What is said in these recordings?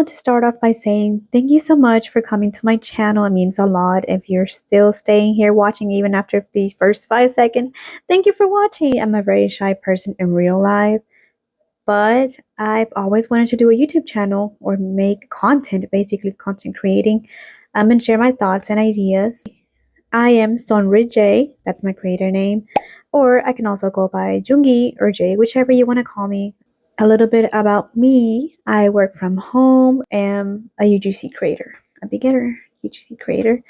want to start off by saying thank you so much for coming to my channel. It means a lot. If you're still staying here watching even after the first 5 seconds, thank you for watching. I'm a very shy person in real life, but I've always wanted to do a YouTube channel or make content, basically content creating, and share my thoughts and ideas. I am Sonrijae, that's my creator name, or I can also go by Jungi or Jay, whichever you want to call me. A little bit about me: I work from home, am a UGC creator, a beginner UGC creator.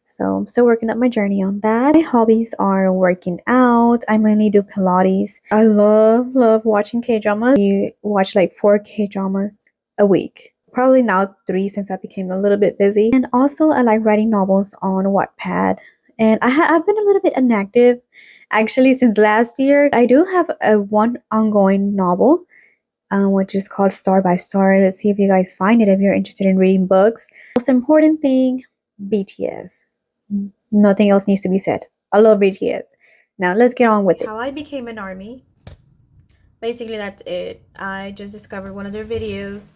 So I'm still working up my journey on that. My hobbies are working out. I mainly do Pilates. I love watching K dramas. You watch like 4 K dramas a week. Probably now 3 since I became a little bit busy. And also I like writing novels on Wattpad. And I've been a little bit inactive actually since last year. I do have a one ongoing novel, which is called Star by Star. Let's see if you guys find it if you're interested in reading books. Most important thing, BTS. Nothing else needs to be said. I love BTS. Now let's get on with it. How I became an army. Basically, that's it. I just discovered one of their videos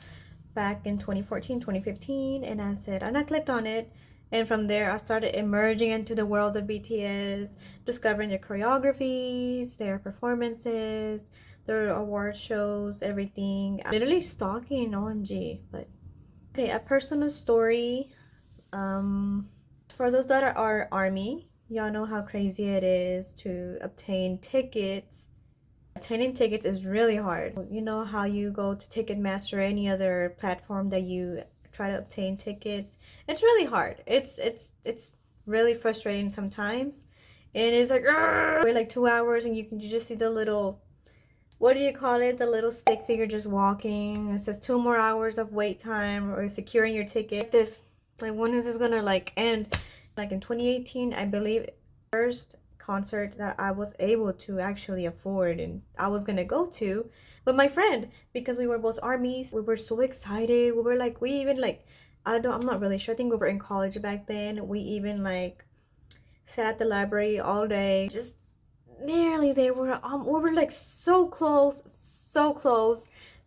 back in 2014, 2015, and I said, and I clicked on it. And from there, I started emerging into the world of BTS, discovering their choreographies, their performances, their award shows, everything. Literally stalking OMG. But okay, a personal story. For those that are army, y'all know how crazy it is to obtain tickets. Obtaining tickets is really hard. You know how you go to Ticketmaster or any other platform that you try to obtain tickets. It's really hard. It's really frustrating sometimes. And it's like, wait like 2 hours and you just see the little, what do you call it? The little stick figure just walking. It says 2 more hours of wait time or securing your ticket. This, like, when is this gonna like end? Like in 2018, I believe, first concert that I was able to actually afford and I was gonna go to with my friend because we were both armies. We were so excited. We were like, we even like, I'm not really sure. I think we were in college back then. We even like sat at the library all day, just nearly there. We were like so close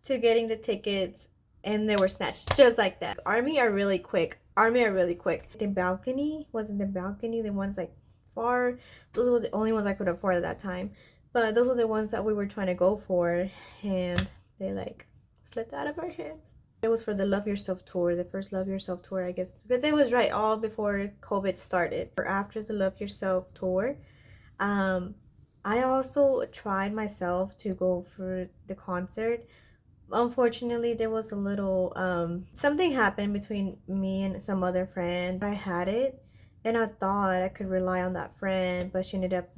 to getting the tickets, and they were snatched just like that. Army are really quick. The balcony, wasn't the balcony the ones like far? Those were the only ones I could afford at that time, but those were the ones that we were trying to go for, and they like slipped out of our hands. It was for the Love Yourself tour, the first Love Yourself tour, I guess, because it was right all before COVID started, or after the Love Yourself tour. I also tried myself to go for the concert. Unfortunately, there was a little something happened between me and some other friend. I had it and I thought I could rely on that friend, but she ended up,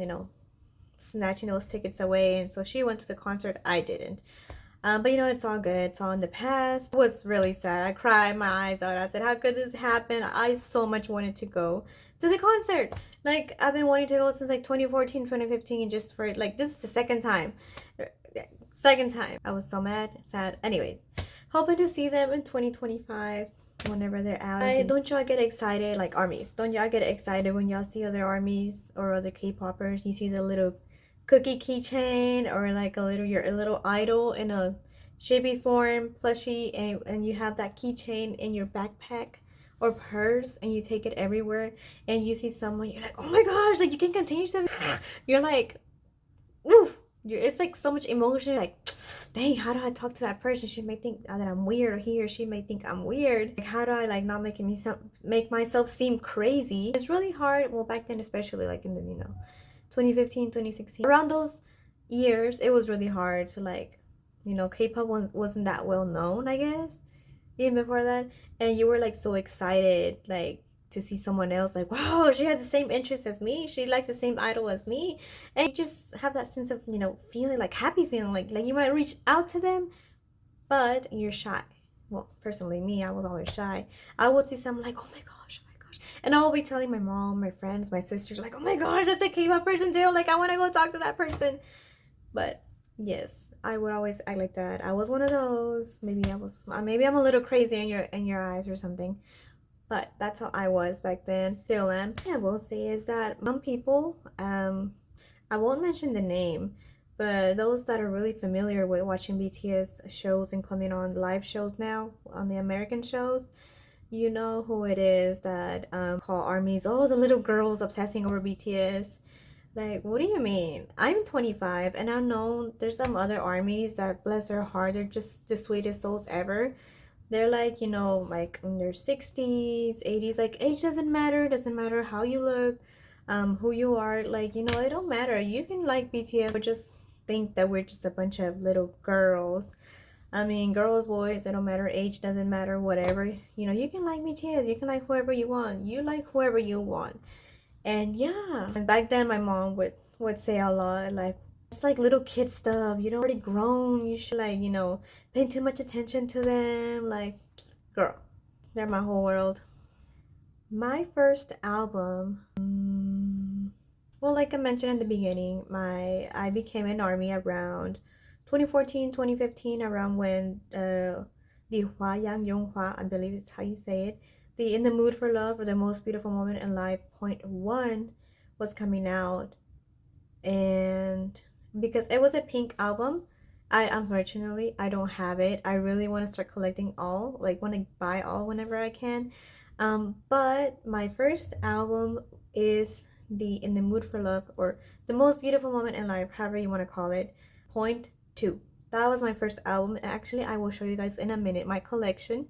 snatching those tickets away, and so she went to the concert. I didn't. But it's all good. It's all in the past. It was really sad. I cried my eyes out. I said, how could this happen? I so much wanted to go to the concert. Like, I've been wanting to go since like 2014, 2015, just for like, this is the second time. Second time. I was so mad, sad. Anyways, hoping to see them in 2025 whenever they're out. Don't y'all get excited, like armies? Don't y'all get excited when y'all see other armies or other K-poppers? You see the little cookie keychain or like your little idol in a chibi form plushie, and you have that keychain in your backpack or purse and you take it everywhere, and you see someone, you're like, oh my gosh, like you can contain yourself. You're like, oof. It's like so much emotion, like, dang, how do I talk to that person? She may think that I'm weird, or he or she may think I'm weird. Like, how do I like not make myself seem crazy? It's really hard. Well, back then, especially like in the 2015, 2016, around those years, it was really hard to like, K-pop wasn't that well known, I guess, even before that. And you were like so excited, like, to see someone else, like, wow, she has the same interests as me, she likes the same idol as me, and you just have that sense of, feeling like happy, feeling like you want to reach out to them, but you're shy. Well, personally, me, I was always shy. I would see someone like, oh my gosh, and I will be telling my mom, my friends, my sisters, like, oh my gosh, that's a K-pop person too, like I want to go talk to that person. But yes, I would always act like that. I was one of those. Maybe I'm a little crazy in your eyes or something. But that's how I was back then. Still am. Yeah, I will say is that some people, I won't mention the name, But those that are really familiar with watching BTS shows and coming on live shows now, on the American shows, you know who it is that call armies, oh, the little girls obsessing over BTS. Like, what do you mean? I'm 25 and I know there's some other armies that, bless their heart, they're just the sweetest souls ever. They're like, like in their 60s, 80s, like age doesn't matter how you look, who you are, like, it don't matter. You can like BTS, but just think that we're just a bunch of little girls. I mean, girls, boys, it don't matter. Age doesn't matter, whatever. You can like BTS, you can like whoever you want. You like whoever you want. And yeah, and back then my mom would say a lot like, it's like little kid stuff. Already grown. You should like, pay too much attention to them. Like, girl, they're my whole world. My first album, well, like I mentioned in the beginning, I became an army around 2014, 2015, around when the Hua Yang Yong Hua, I believe is how you say it, the In the Mood for Love or The Most Beautiful Moment in Life .1 was coming out. And because it was a pink album, I unfortunately I don't have it. I really want to start collecting all, like want to buy all whenever I can. But my first album is the In the Mood for Love or The Most Beautiful Moment in Life, however you want to call it, .2. That was my first album. Actually, I will show you guys in a minute my collection.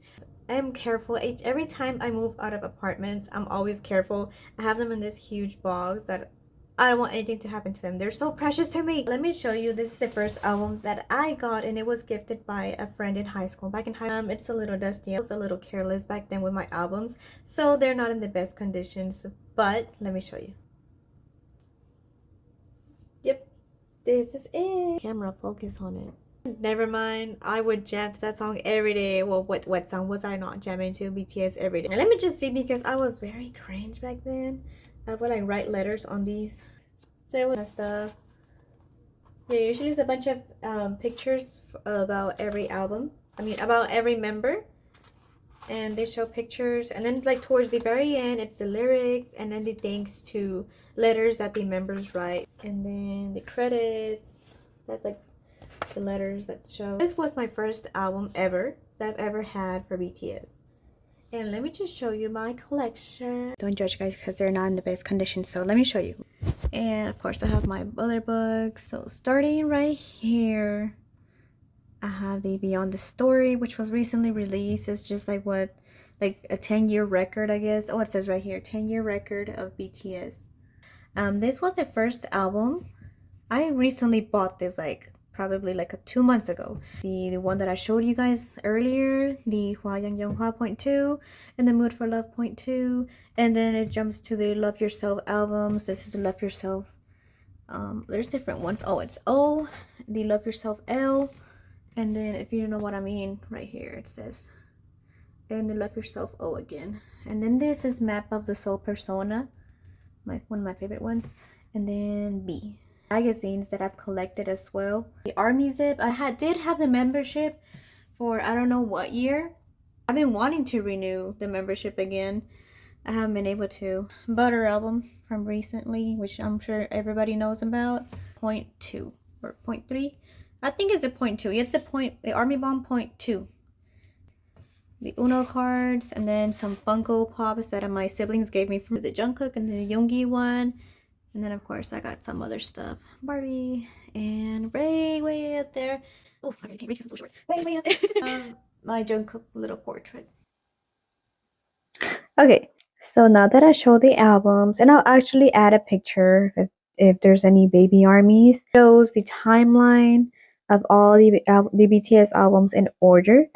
I am careful. Every time I move out of apartments, I'm always careful. I have them in this huge box that I don't want anything to happen to them. They're so precious to me. Let me show you. This is the first album that I got, and it was gifted by a friend in high school. Back in high school, it's a little dusty. I was a little careless back then with my albums, so they're not in the best conditions. But let me show you. Yep, this is it. Camera, focus on it. Never mind. I would jam to that song every day. Well, what song was I not jamming to? BTS every day. And let me just see, because I was very cringe back then. I would like write letters on these. So it was stuff. Yeah, usually it's a bunch of pictures about every album. I mean, about every member. And they show pictures. And then like towards the very end, it's the lyrics. And then the thanks to letters that the members write. And then the credits. That's like the letters that show. This was my first album ever that I've ever had for BTS. And let me just show you my collection. Don't judge, guys, because they're not in the best condition. So let me show you. And of course I have my other books. So starting right here, I have the Beyond the Story, which was recently released. It's just like like a 10-year record, I guess. Oh, it says right here, 10-year record of BTS. This was the first album. I recently bought this like probably like 2 months ago. The one that I showed you guys earlier, the Hua Yang Yong Hua .2 and the Mood for Love .2, and then it jumps to the Love Yourself albums. This is the Love Yourself. There's different ones. Oh, it's O, the Love Yourself L, and then if you know what I mean, right here it says, and the Love Yourself O again. And then this is Map of the Soul Persona, one of my favorite ones, and then B. Magazines that I've collected as well. The Army Zip, did have the membership for I don't know what year. I've been wanting to renew the membership again. I haven't been able to. Butter album from recently, which I'm sure everybody knows about. .2 or .3. I think it's the .2. It's the Army Bomb .2. The Uno cards, and then some Funko Pops that my siblings gave me from the Jungkook, and the Yoongi one. And then, of course, I got some other stuff. Barbie and Ray way up there. Oh, I can't reach, it's a little short. Way up there. My Jungkook little portrait. Okay, so now that I show the albums, and I'll actually add a picture if there's any baby armies. It shows the timeline of all the BTS albums in order.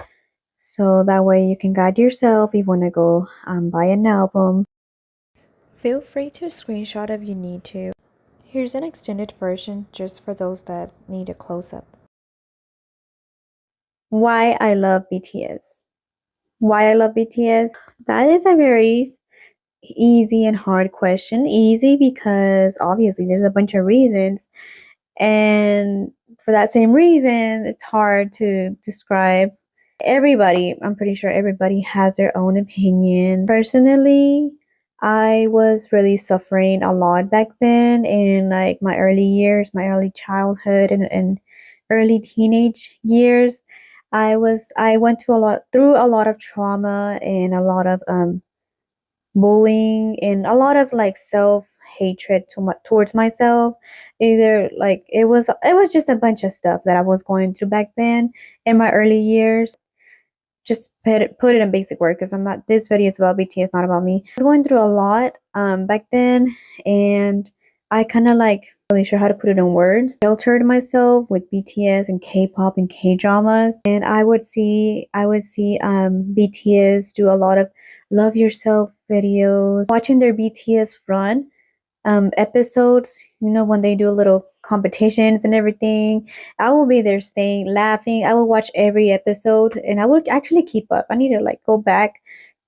So that way you can guide yourself if you want to go buy an album. Feel free to screenshot if you need to. Here's an extended version just for those that need a close-up. Why I love BTS. Why I love BTS? That is a very easy and hard question. Easy because obviously there's a bunch of reasons. And for that same reason, it's hard to describe. I'm pretty sure everybody has their own opinion. Personally, I was really suffering a lot back then in like my early years, my early childhood and early teenage years. I went through a lot of trauma and a lot of bullying and a lot of like self hatred towards myself. Either like it was just a bunch of stuff that I was going through back then in my early years. Just put it in basic word because I'm not. This video is about BTS, not about me. I was going through a lot back then, and I kind of like really sure how to put it in words. Sheltered myself with BTS and K-pop and K-dramas, and I would see BTS do a lot of love yourself videos. Watching their BTS run episodes, when they do little competitions and everything. I will be there staying, laughing. I will watch every episode and I would actually keep up. I need to like go back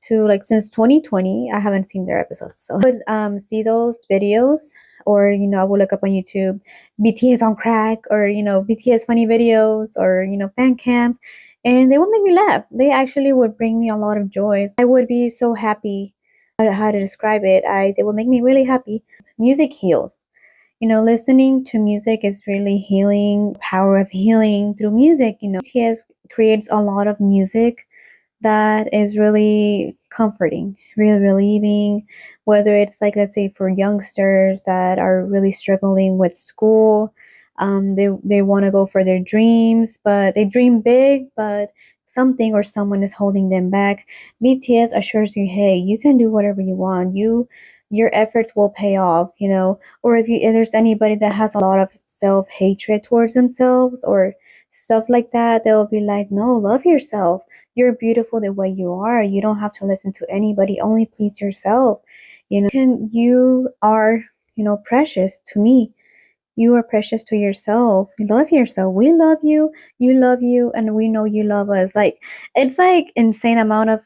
to like since 2020. I haven't seen their episodes. So I would see those videos or I will look up on YouTube BTS on crack or BTS funny videos or fan cams and they would make me laugh. They actually would bring me a lot of joy. I would be so happy how to describe it. They would make me really happy. Music heals. Listening to music is really healing, power of healing through music. BTS creates a lot of music that is really comforting, really relieving, whether it's like, let's say, for youngsters that are really struggling with school. They want to go for their dreams, but they dream big, but something or someone is holding them back. BTS assures you, hey, you can do whatever you want. Your efforts will pay off, or if there's anybody that has a lot of self-hatred towards themselves or stuff like that, they'll be like, no, love yourself. You're beautiful the way you are. You don't have to listen to anybody. Only please yourself. You are, precious to me. You are precious to yourself. You love yourself. We love you, and we know you love us. Like it's like insane amount of,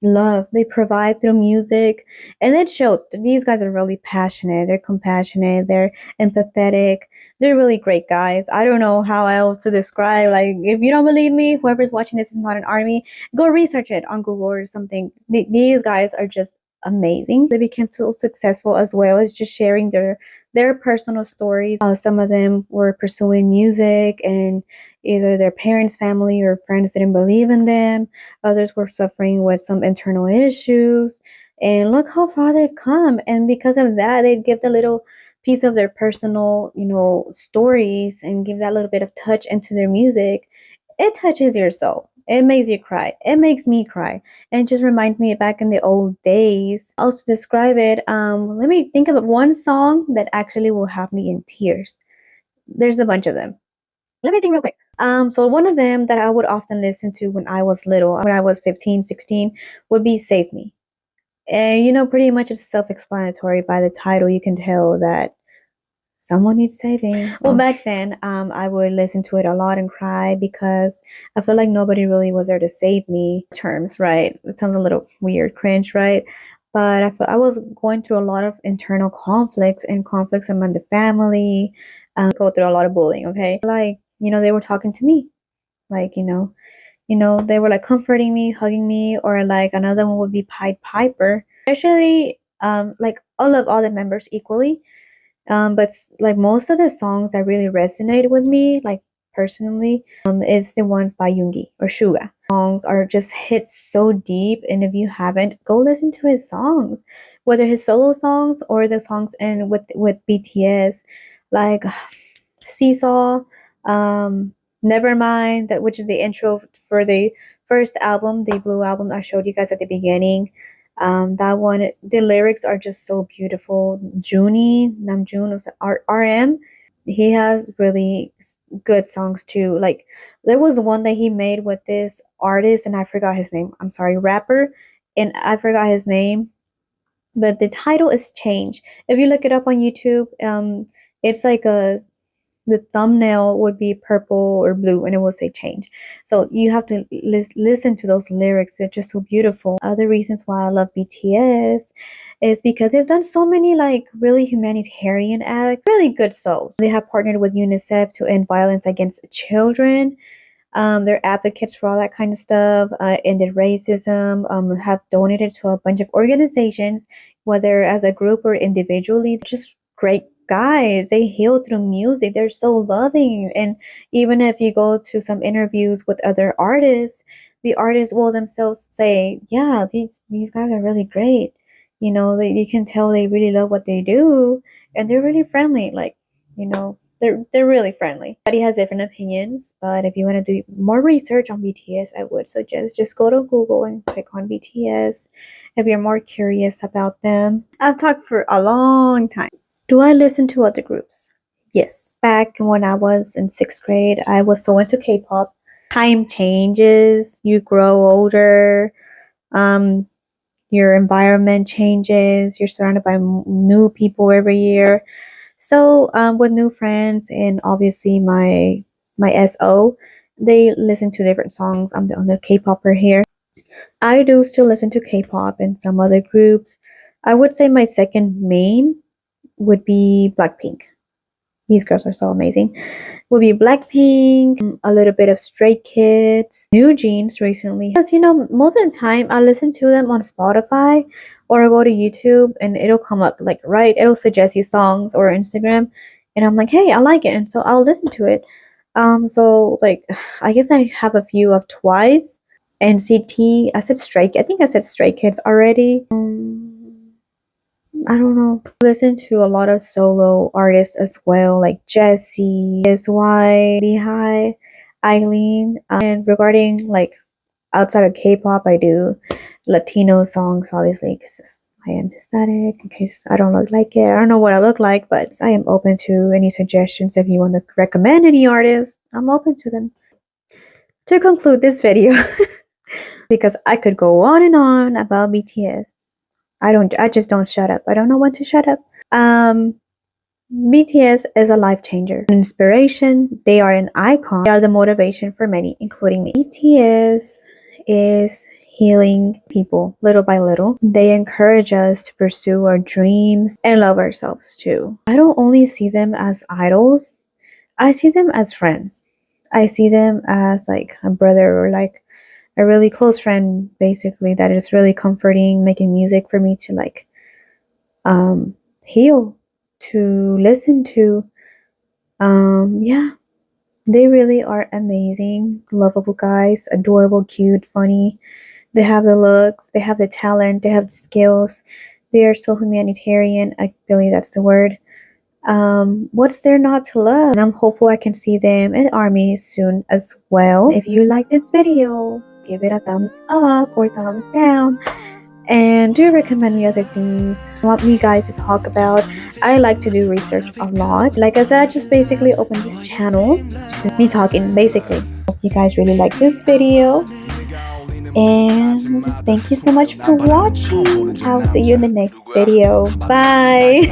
love they provide through music and it shows these guys are really passionate, they're compassionate, they're empathetic, they're really great guys. I don't know how else to describe, like if you don't believe me, whoever's watching this is not an army, go research it on Google or something. These guys are just amazing. They became so successful as well as just sharing their personal stories. Some of them were pursuing music and either their parents, family, or friends didn't believe in them. Others were suffering with some internal issues. And look how far they've come. And because of that, they give the little piece of their personal, stories and give that little bit of touch into their music. It touches your soul. It makes you cry. It makes me cry. And it just reminds me back in the old days. Also describe it. Let me think of one song that actually will have me in tears. There's a bunch of them. Let me think real quick. So one of them that I would often listen to when I was little, when I was 15, 16, would be Save Me. And pretty much it's self-explanatory by the title. You can tell that someone needs saving. Well, back then, I would listen to it a lot and cry because I feel like nobody really was there to save me. Terms, right? It sounds a little weird, cringe, right? But I was going through a lot of internal conflicts and conflicts among the family. Go through a lot of bullying. Okay, like they were talking to me, like they were like comforting me, hugging me, or like another one would be Pied Piper. Especially, like all of all the members equally. But like most of the songs that really resonate with me, like personally, is the ones by Yoongi or Suga. Songs are just hit so deep, and if you haven't, go listen to his songs, whether his solo songs or the songs in with BTS, like Seesaw, um, Nevermind, that which is the intro for the first album, the Blue album I showed you guys at the beginning. That one, the lyrics are just so beautiful. Junie, Namjoon, RM, he has really good songs too. Like there was one that he made with this artist, and I forgot his name. I'm sorry, rapper, and I forgot his name. But the title is changed. If you look it up on YouTube, it's like the thumbnail would be purple or blue and it will say change. So you have to listen to those lyrics. They're just so beautiful. Other reasons why I love BTS is because they've done so many like really humanitarian acts, really good souls. They have partnered with UNICEF to end violence against children. They're advocates for all that kind of stuff, ended racism, have donated to a bunch of organizations, whether as a group or individually. Just great guys. They heal through music. They're so loving. And even if you go to some interviews with other artists, the artists will themselves say, yeah, these guys are really great. You can tell they really love what they do, and they're really friendly. Like, they're really friendly. Everybody has different opinions, but if you want to do more research on BTS, I would suggest just go to Google and click on BTS if you're more curious about them. I've talked for a long time. Do I listen to other groups? Yes. Back when I was in 6th grade, I was so into K-pop. Time changes, you grow older, um, your environment changes, you're surrounded by new people every year. So with new friends and obviously my SO, they listen to different songs. I'm the only K-popper here. I do still listen to K-pop and some other groups. I would say my second main would be Blackpink. These girls are so amazing. Would be Blackpink, a little bit of Stray Kids, New Jeans recently. Because most of the time I listen to them on Spotify or I go to YouTube and it'll come up like it'll suggest you songs or Instagram, and I'm like, hey, I like it, and so I'll listen to it. So like I guess I have a few of Twice, NCT. I think I said Stray Kids already. I don't know. I listen to a lot of solo artists as well, like Jessie, SY, Beehive, Eileen. And regarding like outside of K-pop, I do Latino songs, obviously, because I am Hispanic. In case I don't look like it, I don't know what I look like, but I am open to any suggestions. If you want to recommend any artists, I'm open to them. To conclude this video, because I could go on and on about BTS. I just don't shut up. I don't know when to shut up. BTS is a life changer, an inspiration. They are an icon. They are the motivation for many, including me. BTS is healing people little by little. They encourage us to pursue our dreams and love ourselves too. I don't only see them as idols, I see them as friends. I see them as like a brother or like a really close friend, basically, that is really comforting, making music for me to like heal, to listen to. Yeah, they really are amazing, lovable guys, adorable, cute, funny. They have the looks, they have the talent, they have the skills. They are so humanitarian. I believe that's the word. What's there not to love? And I'm hopeful I can see them in ARMY soon as well. If you like this video, give it a thumbs up or thumbs down. And do recommend me other things you want me guys to talk about. I like to do research a lot. Like I said, I just basically opened this channel to me talking, basically. Hope you guys really like this video. And thank you so much for watching. I'll see you in the next video. Bye.